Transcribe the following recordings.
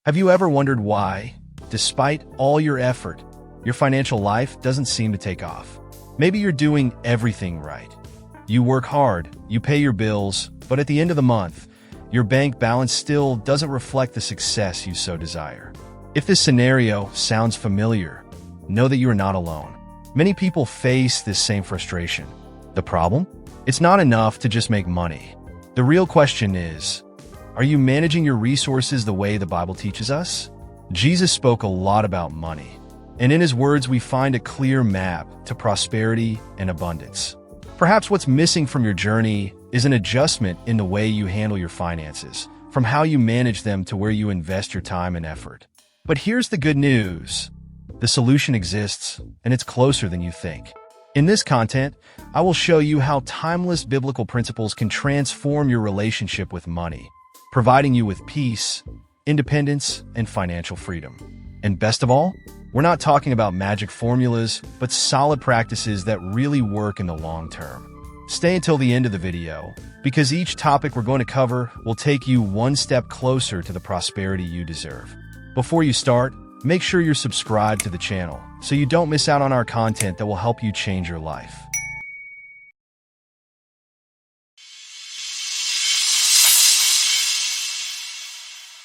Have you ever wondered why, despite all your effort, your financial life doesn't seem to take off? Maybe you're doing everything right. You work hard, you pay your bills, but at the end of the month, your bank balance still doesn't reflect the success you so desire. If this scenario sounds familiar, know that you are not alone. Many people face this same frustration. The problem? It's not enough to just make money. The real question is, are you managing your resources the way the Bible teaches us? Jesus spoke a lot about money, and in his words we find a clear map to prosperity and abundance. Perhaps what's missing from your journey is an adjustment in the way you handle your finances, from how you manage them to where you invest your time and effort. But here's the good news. The solution exists, and it's closer than you think. In this content, I will show you how timeless biblical principles can transform your relationship with money, providing you with peace, independence, and financial freedom. And best of all, we're not talking about magic formulas, but solid practices that really work in the long term. Stay until the end of the video, because each topic we're going to cover will take you one step closer to the prosperity you deserve. Before you start, make sure you're subscribed to the channel so you don't miss out on our content that will help you change your life.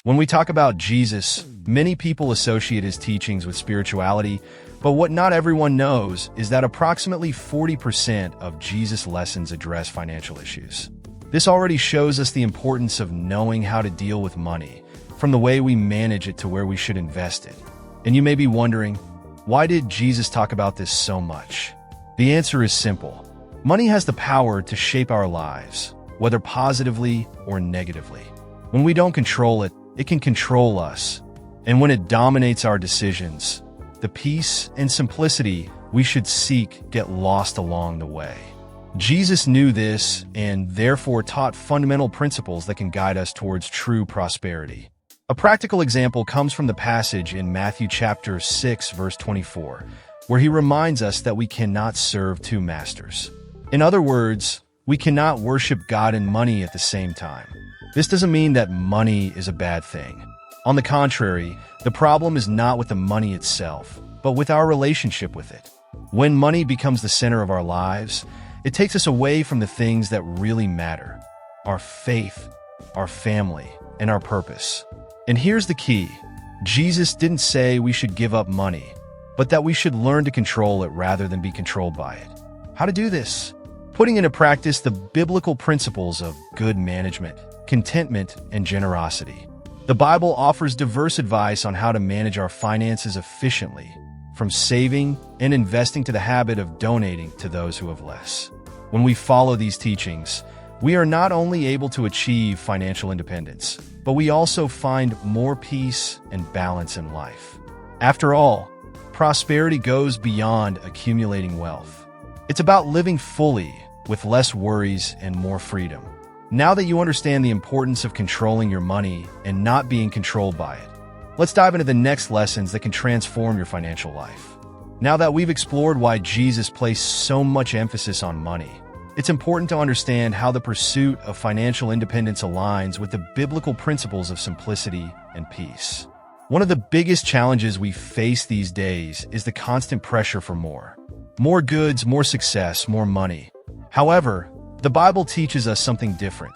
When we talk about Jesus, many people associate his teachings with spirituality, but what not everyone knows is that approximately 40% of Jesus' lessons address financial issues. This already shows us the importance of knowing how to deal with money, from the way we manage it to where we should invest it. And you may be wondering, why did Jesus talk about this so much? The answer is simple. Money has the power to shape our lives, whether positively or negatively. When we don't control it, it can control us. And when it dominates our decisions, the peace and simplicity we should seek get lost along the way. Jesus knew this and therefore taught fundamental principles that can guide us towards true prosperity. A practical example comes from the passage in Matthew chapter 6, verse 24, where he reminds us that we cannot serve two masters. In other words, we cannot worship God and money at the same time. This doesn't mean that money is a bad thing. On the contrary, the problem is not with the money itself, but with our relationship with it. When money becomes the center of our lives, it takes us away from the things that really matter: our faith, our family, and our purpose. And here's the key. Jesus didn't say we should give up money, but that we should learn to control it rather than be controlled by it. How to do this? Putting into practice the biblical principles of good management, contentment, and generosity. The Bible offers diverse advice on how to manage our finances efficiently, from saving and investing to the habit of donating to those who have less. When we follow these teachings, we are not only able to achieve financial independence, but we also find more peace and balance in life. After all, prosperity goes beyond accumulating wealth. It's about living fully, with less worries and more freedom. Now that you understand the importance of controlling your money and not being controlled by it, let's dive into the next lessons that can transform your financial life. Now that we've explored why Jesus placed so much emphasis on money, it's important to understand how the pursuit of financial independence aligns with the biblical principles of simplicity and peace. One of the biggest challenges we face these days is the constant pressure for more. More goods, more success, more money. However, the Bible teaches us something different.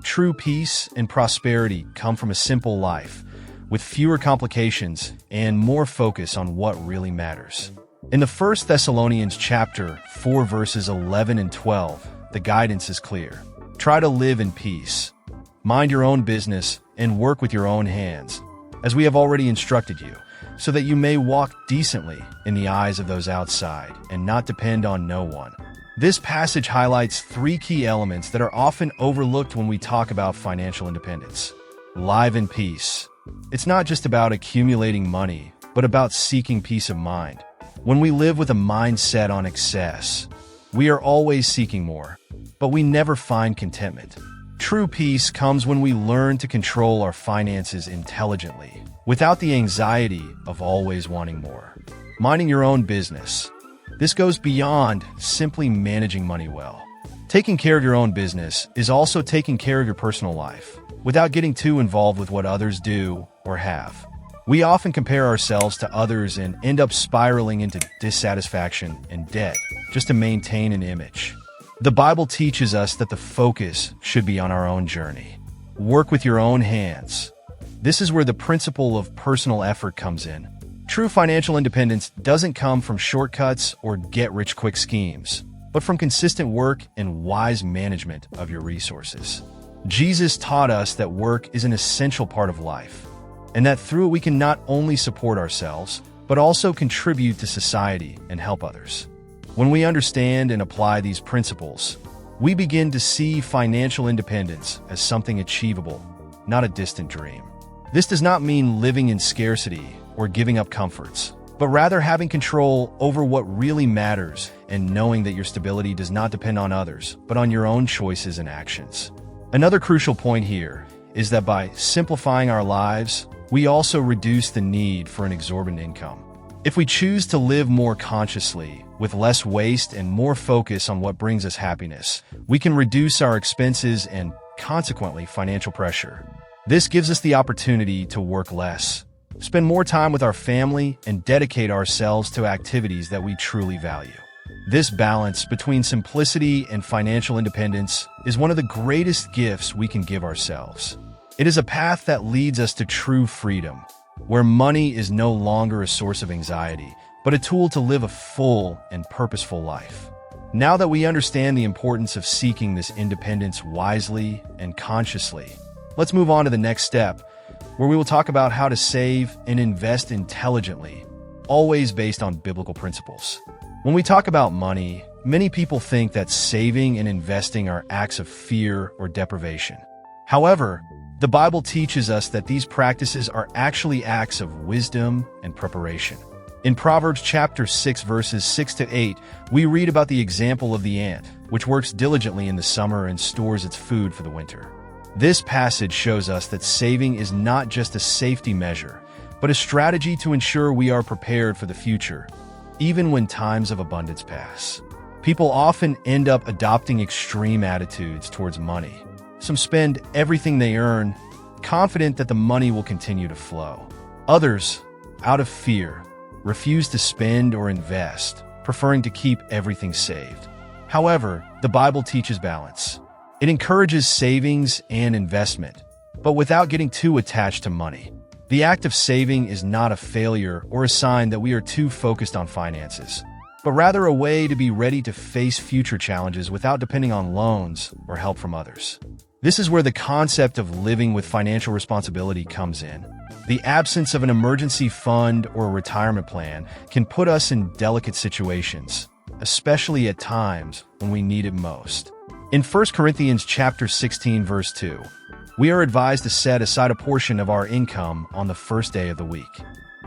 True peace and prosperity come from a simple life, with fewer complications and more focus on what really matters. In the 1 Thessalonians chapter 4, verses 11 and 12, the guidance is clear. Try to live in peace. Mind your own business and work with your own hands, as we have already instructed you, so that you may walk decently in the eyes of those outside and not depend on no one. This passage highlights three key elements that are often overlooked when we talk about financial independence. Live in peace. It's not just about accumulating money, but about seeking peace of mind. When we live with a mindset on excess, we are always seeking more, but we never find contentment. True peace comes when we learn to control our finances intelligently, without the anxiety of always wanting more. Minding your own business. This goes beyond simply managing money well. Taking care of your own business is also taking care of your personal life. without getting too involved with what others do or have. We often compare ourselves to others and end up spiraling into dissatisfaction and debt just to maintain an image. The Bible teaches us that the focus should be on our own journey. Work with your own hands. This is where the principle of personal effort comes in. True financial independence doesn't come from shortcuts or get-rich-quick schemes, but from consistent work and wise management of your resources. Jesus taught us that work is an essential part of life, and that through it we can not only support ourselves, but also contribute to society and help others. When we understand and apply these principles, we begin to see financial independence as something achievable, not a distant dream. This does not mean living in scarcity or giving up comforts, but rather having control over what really matters and knowing that your stability does not depend on others, but on your own choices and actions. Another crucial point here is that by simplifying our lives, we also reduce the need for an exorbitant income. If we choose to live more consciously, with less waste and more focus on what brings us happiness, we can reduce our expenses and, consequently, financial pressure. This gives us the opportunity to work less, spend more time with our family, and dedicate ourselves to activities that we truly value. This balance between simplicity and financial independence is one of the greatest gifts we can give ourselves. It is a path that leads us to true freedom, where money is no longer a source of anxiety, but a tool to live a full and purposeful life. Now that we understand the importance of seeking this independence wisely and consciously, let's move on to the next step, where we will talk about how to save and invest intelligently, always based on biblical principles. When we talk about money, many people think that saving and investing are acts of fear or deprivation. However, the Bible teaches us that these practices are actually acts of wisdom and preparation. In Proverbs chapter 6, verses 6 to 8, we read about the example of the ant, which works diligently in the summer and stores its food for the winter. This passage shows us that saving is not just a safety measure, but a strategy to ensure we are prepared for the future, even when times of abundance pass. People often end up adopting extreme attitudes towards money. Some spend everything they earn, confident that the money will continue to flow. Others, out of fear, refuse to spend or invest, preferring to keep everything saved. However, the Bible teaches balance. It encourages savings and investment, but without getting too attached to money. The act of saving is not a failure or a sign that we are too focused on finances, but rather a way to be ready to face future challenges without depending on loans or help from others. This is where the concept of living with financial responsibility comes in. The absence of an emergency fund or a retirement plan can put us in delicate situations, especially at times when we need it most. In 1 Corinthians chapter 16, verse 2, we are advised to set aside a portion of our income on the first day of the week.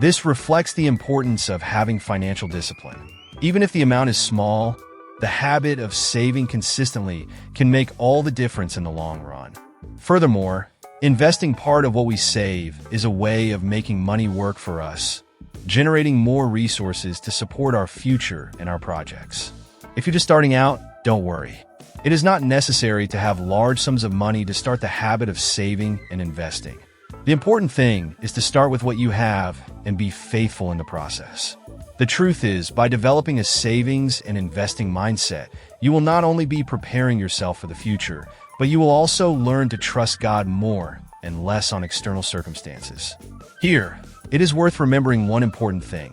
This reflects the importance of having financial discipline. Even if the amount is small, the habit of saving consistently can make all the difference in the long run. Furthermore, investing part of what we save is a way of making money work for us, generating more resources to support our future and our projects. If you're just starting out, don't worry. It is not necessary to have large sums of money to start the habit of saving and investing. The important thing is to start with what you have and be faithful in the process. The truth is, by developing a savings and investing mindset, you will not only be preparing yourself for the future, but you will also learn to trust God more and less on external circumstances. Here, it is worth remembering one important thing.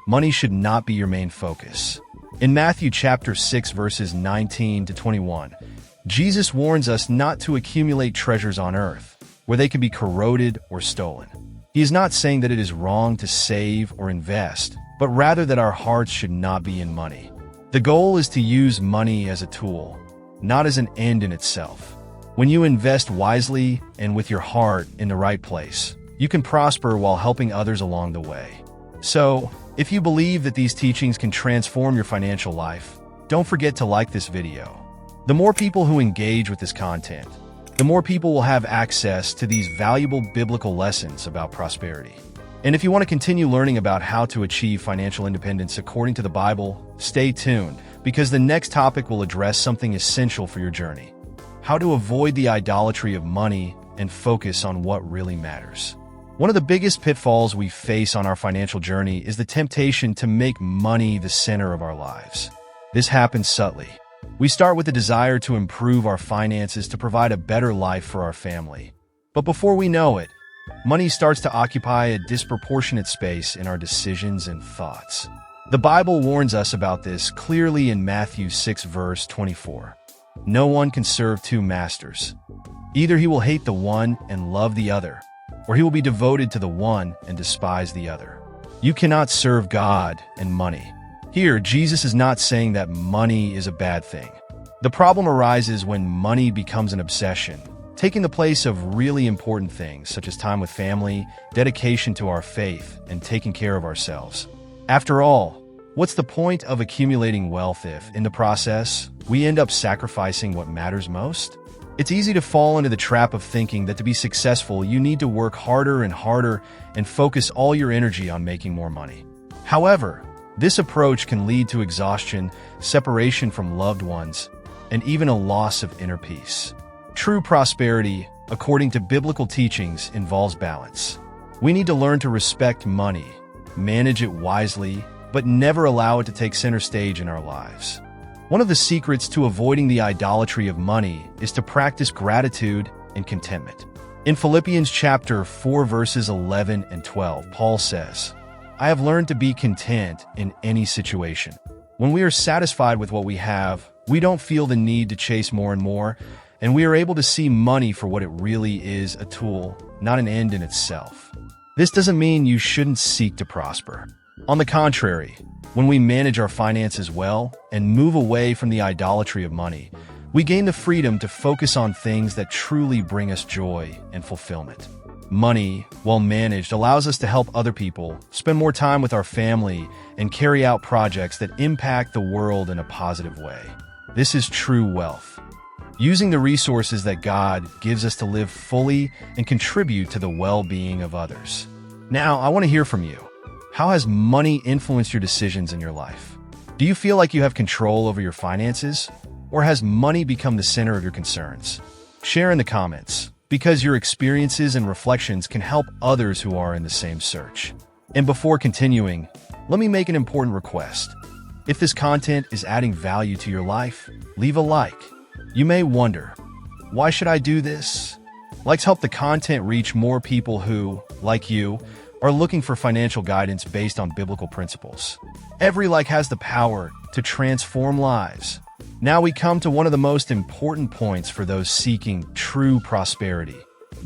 Money should not be your main focus. In Matthew chapter 6, verses 19 to 21, Jesus warns us not to accumulate treasures on earth, where they can be corroded or stolen. He is not saying that it is wrong to save or invest, but rather that our hearts should not be in money. The goal is to use money as a tool, not as an end in itself. When you invest wisely and with your heart in the right place, you can prosper while helping others along the way. So, if you believe that these teachings can transform your financial life, don't forget to like this video. The more people who engage with this content, the more people will have access to these valuable biblical lessons about prosperity. And if you want to continue learning about how to achieve financial independence according to the Bible, stay tuned, because the next topic will address something essential for your journey: how to avoid the idolatry of money and focus on what really matters. One of the biggest pitfalls we face on our financial journey is the temptation to make money the center of our lives. This happens subtly. We start with the desire to improve our finances to provide a better life for our family. But before we know it, money starts to occupy a disproportionate space in our decisions and thoughts. The Bible warns us about this clearly in Matthew 6 verse 24. No one can serve two masters. Either he will hate the one and love the other, or he will be devoted to the one and despise the other. You cannot serve God and money. Here, Jesus is not saying that money is a bad thing. The problem arises when money becomes an obsession, taking the place of really important things such as time with family, dedication to our faith, and taking care of ourselves. After all, what's the point of accumulating wealth if, in the process, we end up sacrificing what matters most? It's easy to fall into the trap of thinking that to be successful, you need to work harder and harder and focus all your energy on making more money. However, this approach can lead to exhaustion, separation from loved ones, and even a loss of inner peace. True prosperity, according to biblical teachings, involves balance. We need to learn to respect money, manage it wisely, but never allow it to take center stage in our lives. One of the secrets to avoiding the idolatry of money is to practice gratitude and contentment. In Philippians chapter 4 verses 11 and 12, Paul says, I have learned to be content in any situation. When we are satisfied with what we have, we don't feel the need to chase more and more, and we are able to see money for what it really is, a tool, not an end in itself. This doesn't mean you shouldn't seek to prosper. On the contrary, when we manage our finances well and move away from the idolatry of money, we gain the freedom to focus on things that truly bring us joy and fulfillment. Money, well managed, allows us to help other people, spend more time with our family, and carry out projects that impact the world in a positive way. This is true wealth. Using the resources that God gives us to live fully and contribute to the well-being of others. Now, I want to hear from you. How has money influenced your decisions in your life? Do you feel like you have control over your finances? Or has money become the center of your concerns? Share in the comments, because your experiences and reflections can help others who are in the same search. And before continuing, let me make an important request. If this content is adding value to your life, leave a like. You may wonder, why should I do this? Likes help the content reach more people who, like you, are looking for financial guidance based on biblical principles. Every like has the power to transform lives. Now we come to one of the most important points for those seeking true prosperity: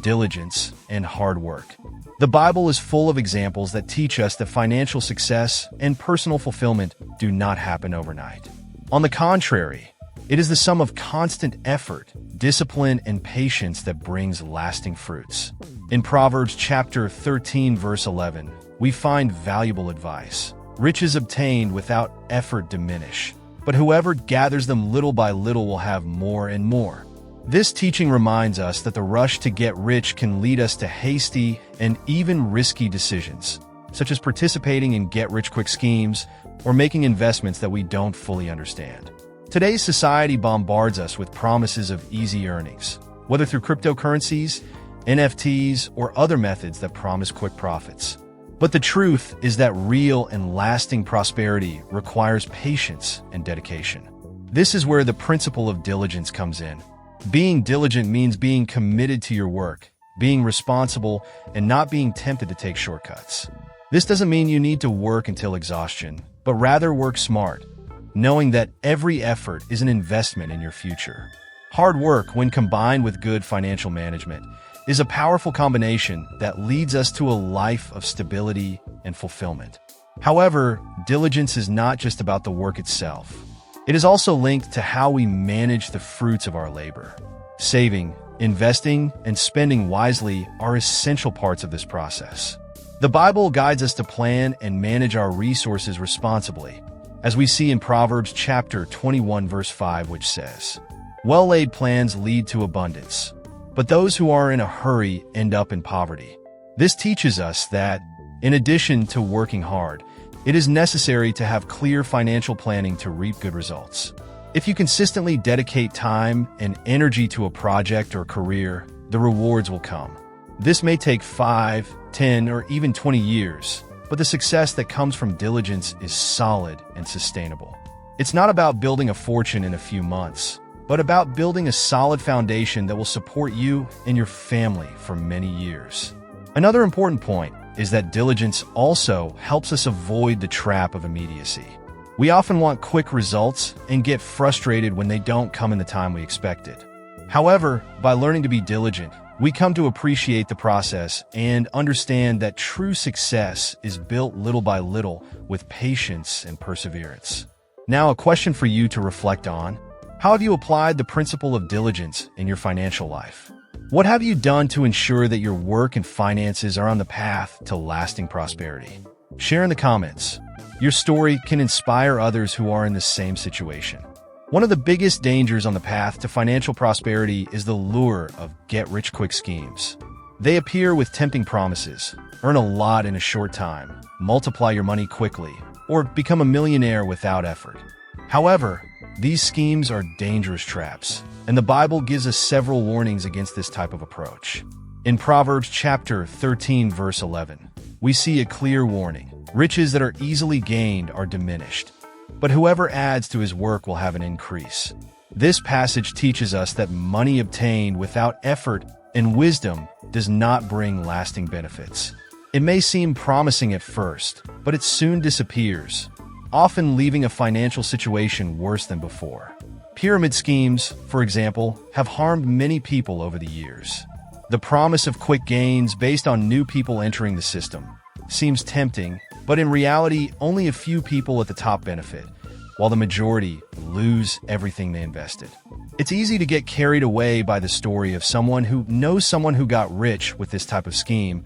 diligence and hard work. The Bible is full of examples that teach us that financial success and personal fulfillment do not happen overnight. On the contrary, it is the sum of constant effort, discipline, and patience that brings lasting fruits. In Proverbs chapter 13 verse 11, we find valuable advice. Riches obtained without effort diminish, but whoever gathers them little by little will have more and more. This teaching reminds us that the rush to get rich can lead us to hasty and even risky decisions, such as participating in get-rich-quick schemes or making investments that we don't fully understand. Today's society bombards us with promises of easy earnings, whether through cryptocurrencies, NFTs, or other methods that promise quick profits. But the truth is that real and lasting prosperity requires patience and dedication. This is where the principle of diligence comes in. Being diligent means being committed to your work, being responsible, and not being tempted to take shortcuts. This doesn't mean you need to work until exhaustion, but rather work smart, knowing that every effort is an investment in your future. Hard work, when combined with good financial management, is a powerful combination that leads us to a life of stability and fulfillment. However, diligence is not just about the work itself. It is also linked to how we manage the fruits of our labor. Saving, investing, and spending wisely are essential parts of this process. The Bible guides us to plan and manage our resources responsibly, as we see in Proverbs chapter 21 verse 5, which says, "Well-laid plans lead to abundance, but those who are in a hurry end up in poverty." This teaches us that, in addition to working hard, it is necessary to have clear financial planning to reap good results. If you consistently dedicate time and energy to a project or career, the rewards will come. This may take 5, 10, or even 20 years, but the success that comes from diligence is solid and sustainable. It's not about building a fortune in a few months, but about building a solid foundation that will support you and your family for many years. Another important point is that diligence also helps us avoid the trap of immediacy. We often want quick results and get frustrated when they don't come in the time we expected. However, by learning to be diligent, we come to appreciate the process and understand that true success is built little by little with patience and perseverance. Now, a question for you to reflect on. How have you applied the principle of diligence in your financial life? What have you done to ensure that your work and finances are on the path to lasting prosperity? Share in the comments. Your story can inspire others who are in the same situation. One of the biggest dangers on the path to financial prosperity is the lure of get-rich-quick schemes. They appear with tempting promises: earn a lot in a short time, multiply your money quickly, or become a millionaire without effort. However, these schemes are dangerous traps, and the Bible gives us several warnings against this type of approach. In Proverbs chapter 13, verse 11, we see a clear warning: riches that are easily gained are diminished, but whoever adds to his work will have an increase. This passage teaches us that money obtained without effort and wisdom does not bring lasting benefits. It may seem promising at first, but it soon disappears, often leaving a financial situation worse than before. Pyramid schemes, for example, have harmed many people over the years. The promise of quick gains based on new people entering the system seems tempting, but in reality, only a few people at the top benefit, while the majority lose everything they invested. It's easy to get carried away by the story of someone who knows someone who got rich with this type of scheme,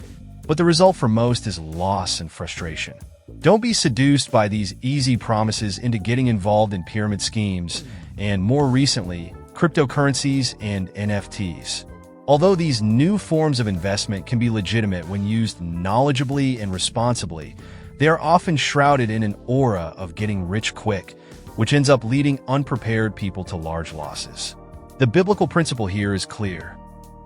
but the result for most is loss and frustration. Don't be seduced by these easy promises into getting involved in pyramid schemes and, more recently, cryptocurrencies and NFTs. Although these new forms of investment can be legitimate when used knowledgeably and responsibly, they are often shrouded in an aura of getting rich quick, which ends up leading unprepared people to large losses. The biblical principle here is clear.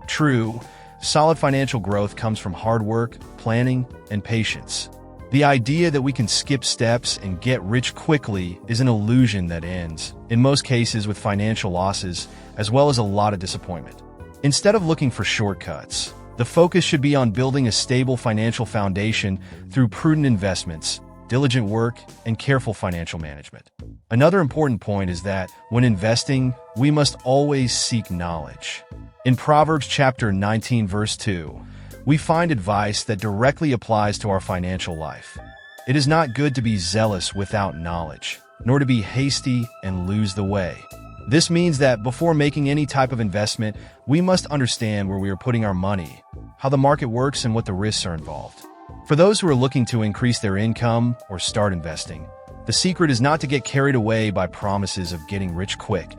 True, solid financial growth comes from hard work, planning, and patience. The idea that we can skip steps and get rich quickly is an illusion that ends, in most cases, with financial losses, as well as a lot of disappointment. Instead of looking for shortcuts, the focus should be on building a stable financial foundation through prudent investments, diligent work, and careful financial management. Another important point is that, when investing, we must always seek knowledge. In Proverbs chapter 19, verse 2, we find advice that directly applies to our financial life. It is not good to be zealous without knowledge, nor to be hasty and lose the way. This means that before making any type of investment, we must understand where we are putting our money, how the market works, and what the risks are involved. For those who are looking to increase their income or start investing, the secret is not to get carried away by promises of getting rich quick,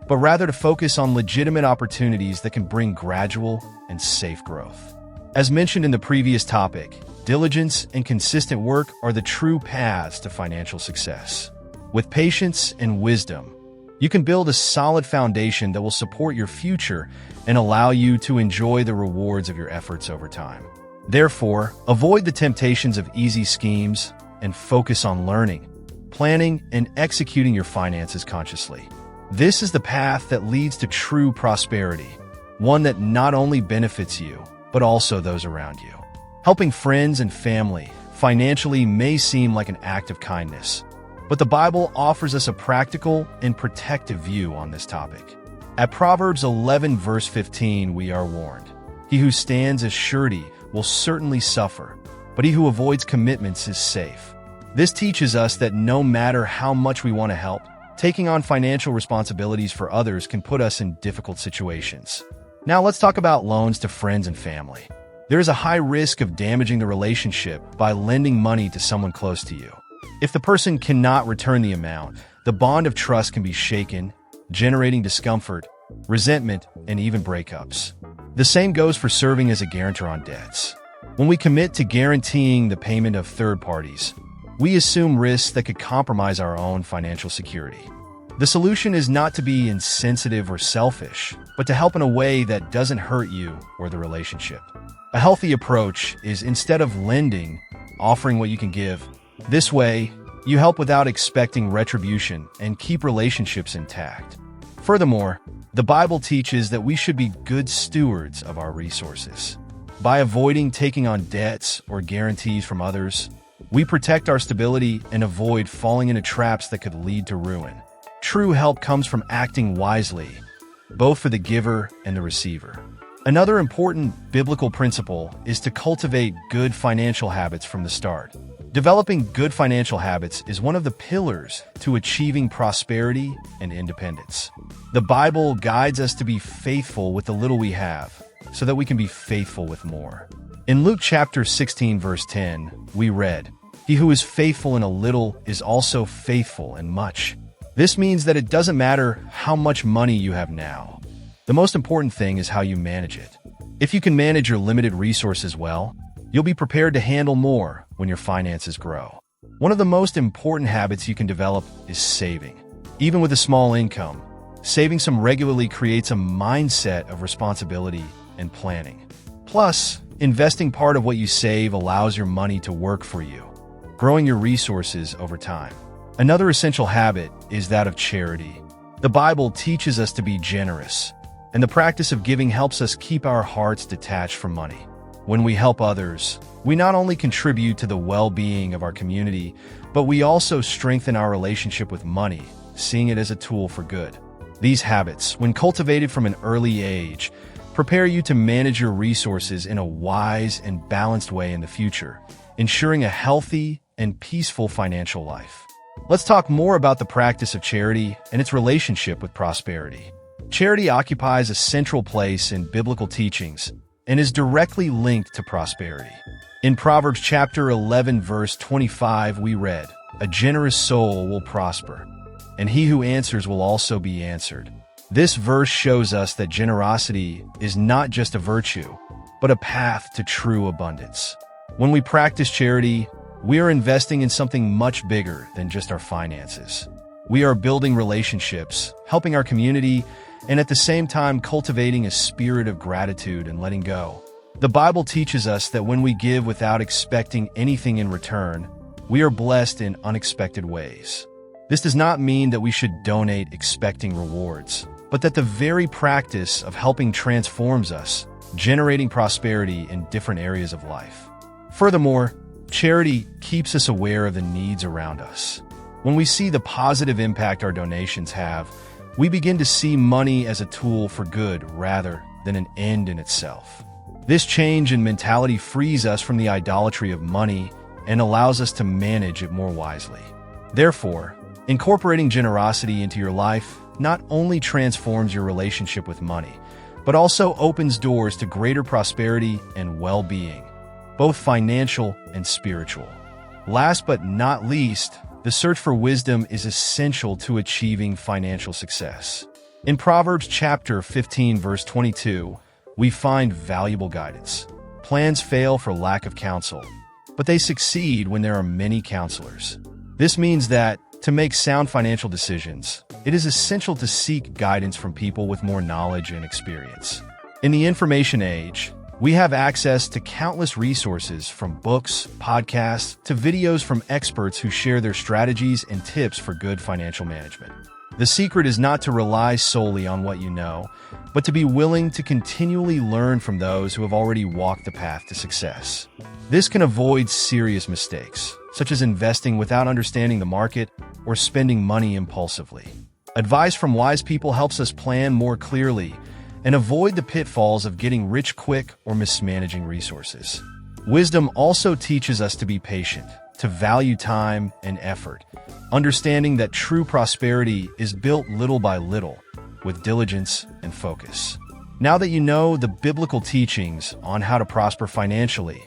but rather to focus on legitimate opportunities that can bring gradual and safe growth. As mentioned in the previous topic, diligence and consistent work are the true paths to financial success. With patience and wisdom, you can build a solid foundation that will support your future and allow you to enjoy the rewards of your efforts over time. Therefore, avoid the temptations of easy schemes and focus on learning, planning, and executing your finances consciously. This is the path that leads to true prosperity, one that not only benefits you, but also those around you. Helping friends and family financially may seem like an act of kindness, but the Bible offers us a practical and protective view on this topic. At Proverbs 11, verse 15, we are warned, "He who stands as surety will certainly suffer, but he who avoids commitments is safe." This teaches us that no matter how much we want to help, taking on financial responsibilities for others can put us in difficult situations. Now let's talk about loans to friends and family. There is a high risk of damaging the relationship by lending money to someone close to you. If the person cannot return the amount, the bond of trust can be shaken, generating discomfort, resentment, and even breakups. The same goes for serving as a guarantor on debts. When we commit to guaranteeing the payment of third parties, we assume risks that could compromise our own financial security. The solution is not to be insensitive or selfish, but to help in a way that doesn't hurt you or the relationship. A healthy approach is, instead of lending, offering what you can give. This way, you help without expecting retribution and keep relationships intact. Furthermore, the Bible teaches that we should be good stewards of our resources. By avoiding taking on debts or guarantees from others, we protect our stability and avoid falling into traps that could lead to ruin. True help comes from acting wisely, both for the giver and the receiver. Another important biblical principle is to cultivate good financial habits from the start. Developing good financial habits is one of the pillars to achieving prosperity and independence. The Bible guides us to be faithful with the little we have, so that we can be faithful with more. In Luke chapter 16, verse 10, we read, "He who is faithful in a little is also faithful in much." This means that it doesn't matter how much money you have now. The most important thing is how you manage it. If you can manage your limited resources well, you'll be prepared to handle more when your finances grow. One of the most important habits you can develop is saving. Even with a small income, saving some regularly creates a mindset of responsibility and planning. Plus, investing part of what you save allows your money to work for you, growing your resources over time. Another essential habit is that of charity. The Bible teaches us to be generous, and the practice of giving helps us keep our hearts detached from money. When we help others, we not only contribute to the well-being of our community, but we also strengthen our relationship with money, seeing it as a tool for good. These habits, when cultivated from an early age, prepare you to manage your resources in a wise and balanced way in the future, ensuring a healthy and peaceful financial life. Let's talk more about the practice of charity and its relationship with prosperity. Charity occupies a central place in biblical teachings and is directly linked to prosperity. In Proverbs chapter 11, verse 25, we read, "A generous soul will prosper, and he who answers will also be answered." This verse shows us that generosity is not just a virtue, but a path to true abundance. When we practice charity, we are investing in something much bigger than just our finances. We are building relationships, helping our community, and at the same time cultivating a spirit of gratitude and letting go. The Bible teaches us that when we give without expecting anything in return, we are blessed in unexpected ways. This does not mean that we should donate expecting rewards, but that the very practice of helping transforms us, generating prosperity in different areas of life. Furthermore, charity keeps us aware of the needs around us. When we see the positive impact our donations have, we begin to see money as a tool for good rather than an end in itself. This change in mentality frees us from the idolatry of money and allows us to manage it more wisely. Therefore, incorporating generosity into your life not only transforms your relationship with money, but also opens doors to greater prosperity and well-being, both financial and spiritual. Last but not least, the search for wisdom is essential to achieving financial success. In Proverbs chapter 15, verse 22, we find valuable guidance. Plans fail for lack of counsel, but they succeed when there are many counselors. This means that, to make sound financial decisions, it is essential to seek guidance from people with more knowledge and experience. In the information age, we have access to countless resources from books, podcasts, to videos from experts who share their strategies and tips for good financial management. The secret is not to rely solely on what you know, but to be willing to continually learn from those who have already walked the path to success. This can avoid serious mistakes, such as investing without understanding the market or spending money impulsively. Advice from wise people helps us plan more clearly and avoid the pitfalls of getting rich quick or mismanaging resources. Wisdom also teaches us to be patient, to value time and effort, understanding that true prosperity is built little by little, with diligence and focus. Now that you know the biblical teachings on how to prosper financially,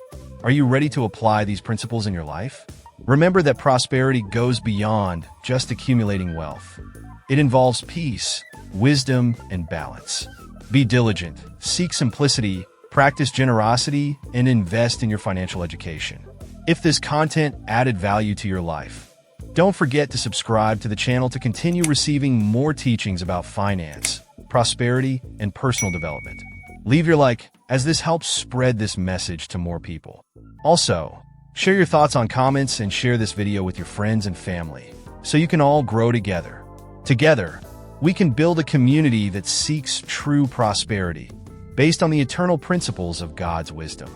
are you ready to apply these principles in your life? Remember that prosperity goes beyond just accumulating wealth. It involves peace, wisdom, and balance. Be diligent, seek simplicity, practice generosity, and invest in your financial education. If this content added value to your life, Don't forget to subscribe to the channel to continue receiving more teachings about finance, prosperity, and personal development. Leave your like, as this helps spread this message to more people. Also, share your thoughts on comments and share this video with your friends and family, so you can all grow together. Together, we can build a community that seeks true prosperity, based on the eternal principles of God's wisdom.